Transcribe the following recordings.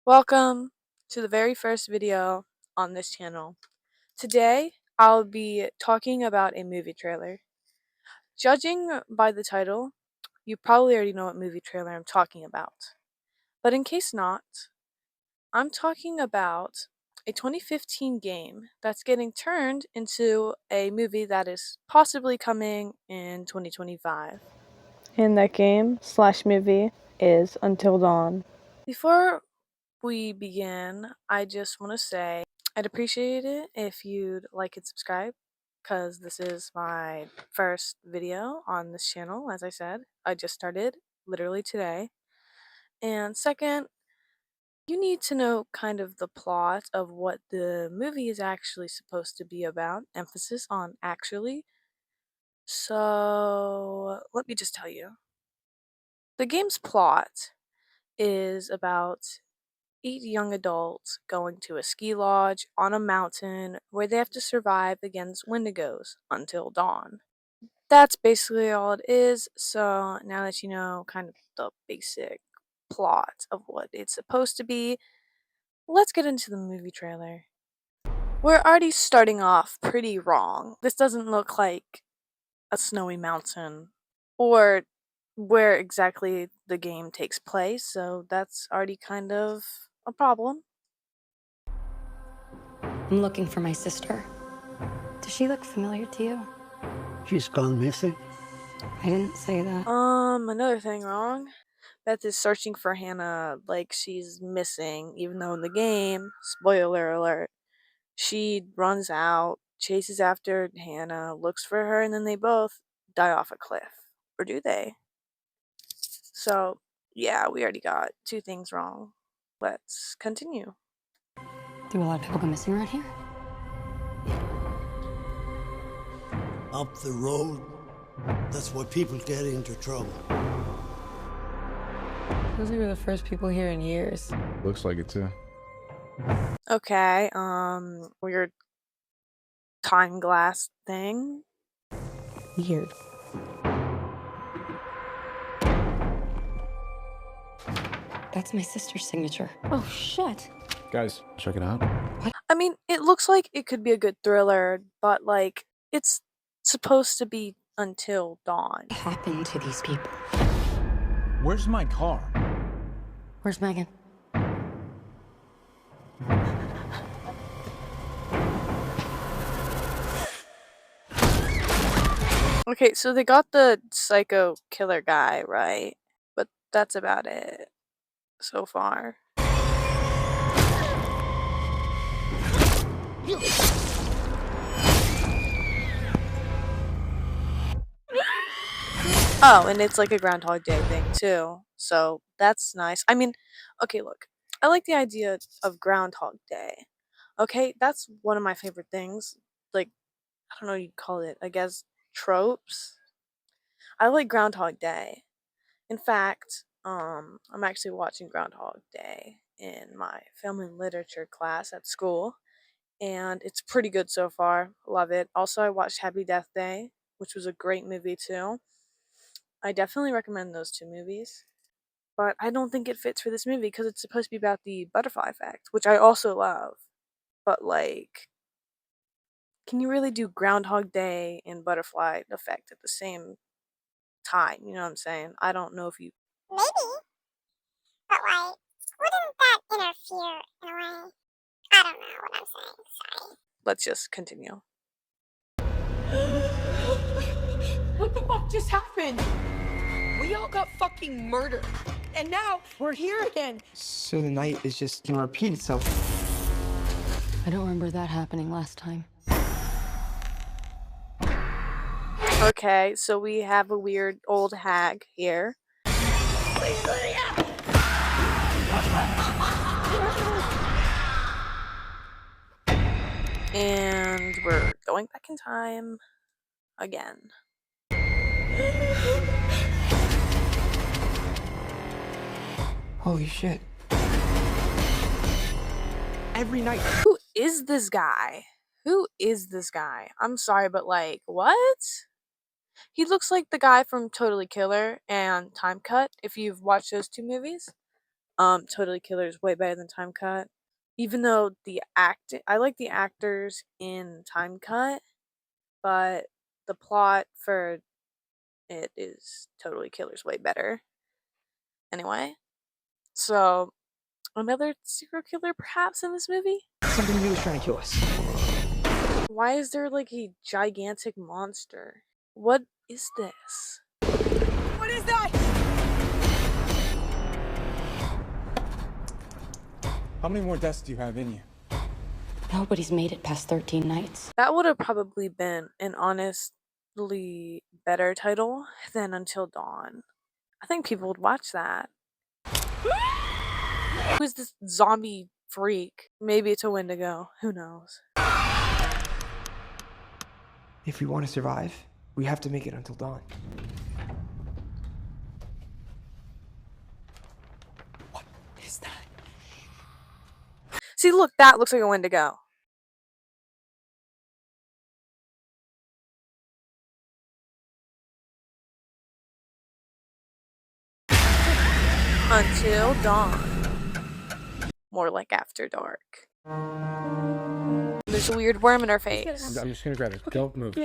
Welcome to the very first video on this channel. Today, I'll be talking about a movie trailer. Judging by the title, you probably already know what movie trailer I'm talking about. But in case not, I'm talking about a 2015 game that's getting turned into a movie that is possibly coming in 2025. And that game/movie is Until Dawn. Before we begin, I just want to say I'd appreciate it if you'd like and subscribe, because this is my first video on this channel. As I said, I just started literally today. And second, you need to know kind of the plot of what the movie is actually supposed to be about. Emphasis on actually. So let me just tell you. The game's plot is about 8 young adults going to a ski lodge on a mountain where they have to survive against wendigos until dawn. That's basically all it is, so now that you know kind of the basic plot of what it's supposed to be, let's get into the movie trailer. We're already starting off pretty wrong. This doesn't look like a snowy mountain or where exactly the game takes place, so that's already kind of a problem. I'm looking for my sister. Does she look familiar to you? She's gone missing. I didn't say that. Another thing wrong. Beth is searching for Hannah like she's missing, even though in the game, spoiler alert, she runs out, chases after Hannah, looks for her, and then they both die off a cliff. Or do they? So, yeah, we already got 2 things wrong. Let's continue. Do a lot of people go missing around here? Up the road. That's why people get into trouble. Feels like we're the first people here in years. Looks like it too. Okay, weird time glass thing. Weird. That's my sister's signature. Oh, shit. Guys, check it out. I mean, it looks like it could be a good thriller, but like, it's supposed to be Until Dawn. What happened to these people? Where's my car? Where's Megan? Okay, so they got the psycho killer guy, right? But that's about it so far. Oh, and it's like a Groundhog Day thing too, so that's nice. I mean, okay, look, I like the idea of Groundhog Day. Okay, that's one of my favorite things. Like, I don't know what you'd call it, I guess tropes. I like Groundhog Day. In fact, I'm actually watching Groundhog Day in my film and literature class at school, and it's pretty good so far. Love it. Also, I watched Happy Death Day, which was a great movie too. I definitely recommend those 2 movies. But I don't think it fits for this movie because it's supposed to be about the butterfly effect, which I also love. But like, can you really do Groundhog Day and butterfly effect at the same time? You know what I'm saying? I don't know if you. Maybe. But, like, wouldn't that interfere in a way? I don't know what I'm saying. Sorry. Let's just continue. What the fuck just happened? We all got fucking murdered. And now we're here again. So the night is just gonna repeat itself. I don't remember that happening last time. Okay, so we have a weird old hag here. And we're going back in time again. Holy shit. Every night. Who is this guy? Who is this guy? I'm sorry, but like, what? He looks like the guy from Totally Killer and Time Cut, if you've watched those 2 movies. Totally Killer is way better than Time Cut. Even though I like the actors in Time Cut, but the plot for it is Totally Killer's way better. Anyway, so another serial killer perhaps in this movie? Something new is trying to kill us. Why is there like a gigantic monster? What is this? What is that? How many more deaths do you have in you? Nobody's made it past 13 nights. That would have probably been an honestly better title than Until Dawn. I think people would watch that. Who's this zombie freak? Maybe it's a Wendigo. Who knows? If we want to survive, we have to make it until dawn. What is that? See, look, that looks like a Wendigo. Until Dawn. More like After Dark. There's a weird worm in her face. I'm just gonna grab it. Don't move.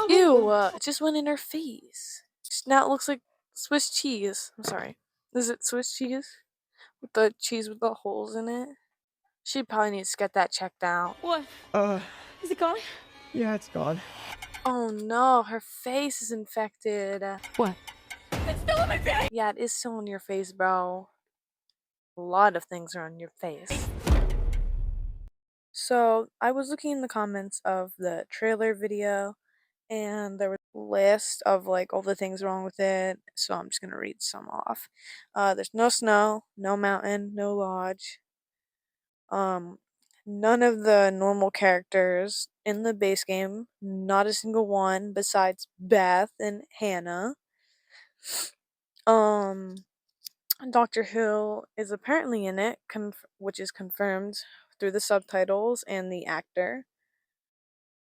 Ew, it just went in her face. Now it looks like Swiss cheese. I'm sorry. Is it Swiss cheese? With the cheese with the holes in it? She probably needs to get that checked out. What? Is it gone? Yeah, it's gone. Oh no, her face is infected. What? It's still in my face! Yeah, it is still on your face, bro. A lot of things are on your face. So, I was looking in the comments of the trailer video, and there was a list of like all the things wrong with it, so I'm just gonna read some off. There's no snow, no mountain, no lodge. None of the normal characters in the base game, not a single one besides Beth and Hannah. Dr. Who is apparently in it, which is confirmed through the subtitles and the actor.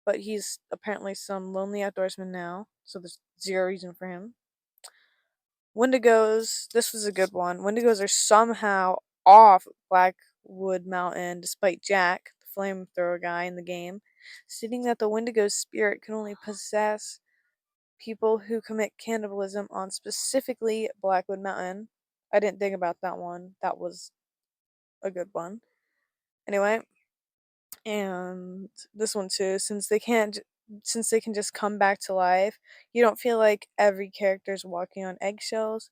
But he's apparently some lonely outdoorsman now, so there's zero reason for him. Wendigos, this was a good one. Wendigos are somehow off Blackwood Mountain despite Jack, the flamethrower guy in the game, stating that the Wendigo's spirit can only possess people who commit cannibalism on specifically Blackwood Mountain. I didn't think about that one. That was a good one. Anyway, and this one too, since they can just come back to life, you don't feel like every character's walking on eggshells,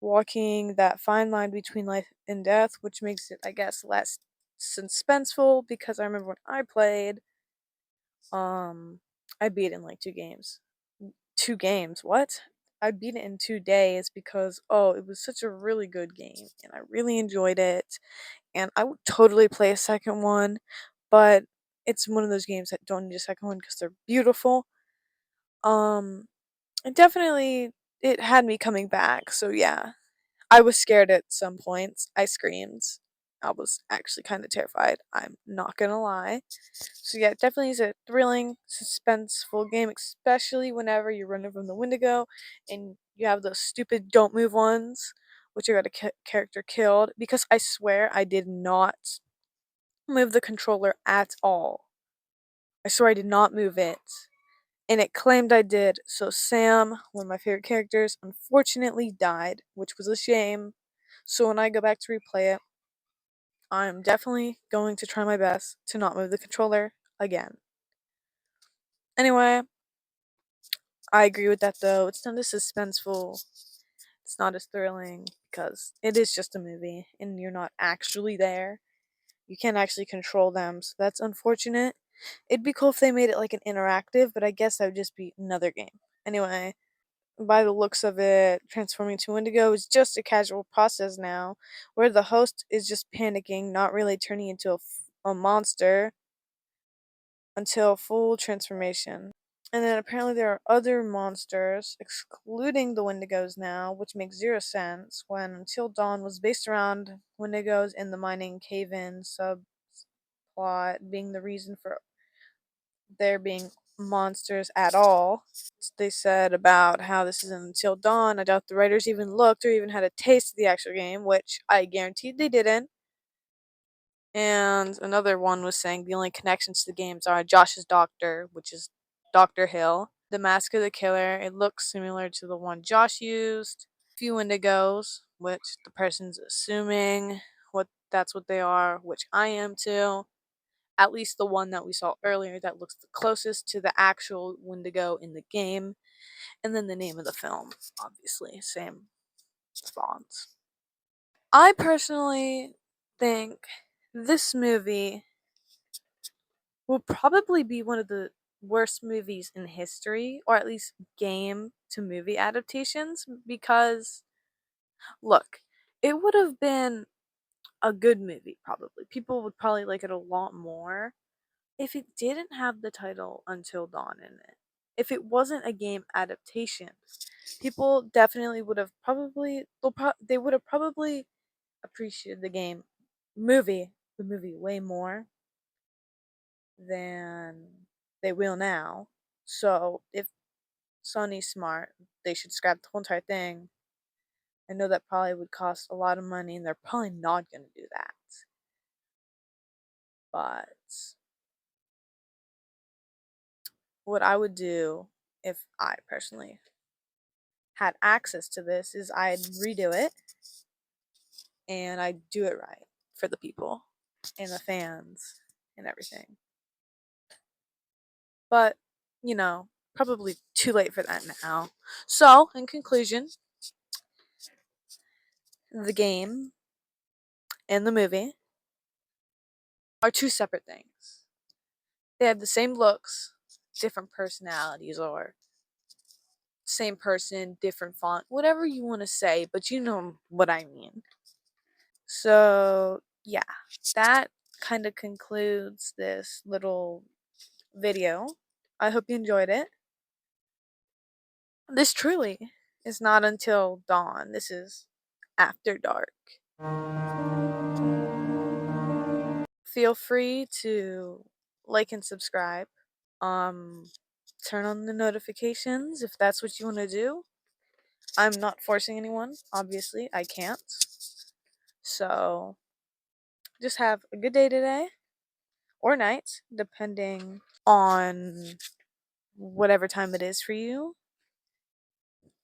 walking that fine line between life and death, which makes it, I guess, less suspenseful. Because I remember when I played, I beat it in like 2 games. 2 games, what? I beat it in 2 days because it was such a really good game and I really enjoyed it, and I would totally play a second one, but it's one of those games that don't need a second one because they're beautiful. Um, it definitely it had me coming back, so yeah. I was scared at some points. I screamed. I was actually kind of terrified. I'm not gonna lie. So yeah, it definitely is a thrilling, suspenseful game, especially whenever you're running from the Wendigo and you have those stupid don't move ones, which are got a character killed. Because I swear I did not move the controller at all. I swear I did not move it. And it claimed I did. So Sam, one of my favorite characters, unfortunately died, which was a shame. So when I go back to replay it, I'm definitely going to try my best to not move the controller again. Anyway, I agree with that though. It's not as suspenseful. It's not as thrilling because it is just a movie and you're not actually there. You can't actually control them, so that's unfortunate. It'd be cool if they made it like an interactive, but I guess that would just be another game. Anyway, by the looks of it, transforming to Wendigo is just a casual process now, where the host is just panicking, not really turning into a monster until full transformation. And then apparently there are other monsters, excluding the Wendigos now, which makes zero sense when Until Dawn was based around Wendigos and the mining cave-in subplot being the reason for there being monsters at all. They said about how this is Until Dawn. I doubt the writers even looked or even had a taste of the actual game, which I guaranteed they didn't. And another one was saying the only connections to the games are Josh's doctor, which is Dr. Hill. The Mask of the Killer, it looks similar to the one Josh used. A few Wendigos, which the person's assuming that's what they are, which I am too. At least the one that we saw earlier that looks the closest to the actual Wendigo in the game. And then the name of the film, obviously, same fonts. I personally think this movie will probably be one of the worst movies in history, or at least game to movie adaptations, because look, it would have been a good movie probably. People would probably like it a lot more if it didn't have the title Until Dawn in it. If it wasn't a game adaptation, people definitely would have probably they would have probably appreciated the movie way more than they will now. So if Sony's smart, they should scrap the whole entire thing. I know that probably would cost a lot of money, and they're probably not going to do that. But what I would do if I personally had access to this is I'd redo it and I'd do it right for the people and the fans and everything. But, probably too late for that now. So, in conclusion, the game and the movie are two separate things. They have the same looks, different personalities, or same person, different font, whatever you want to say, but you know what I mean. So, yeah, that kind of concludes this little video. I hope you enjoyed it. This truly is not Until Dawn. This is After Dark. Feel free to like and subscribe. Turn on the notifications if that's what you want to do. I'm not forcing anyone, obviously. I can't. So, just have a good day today or night, depending on whatever time it is for you.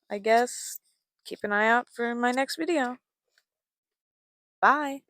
I guess keep an eye out for my next video. Bye.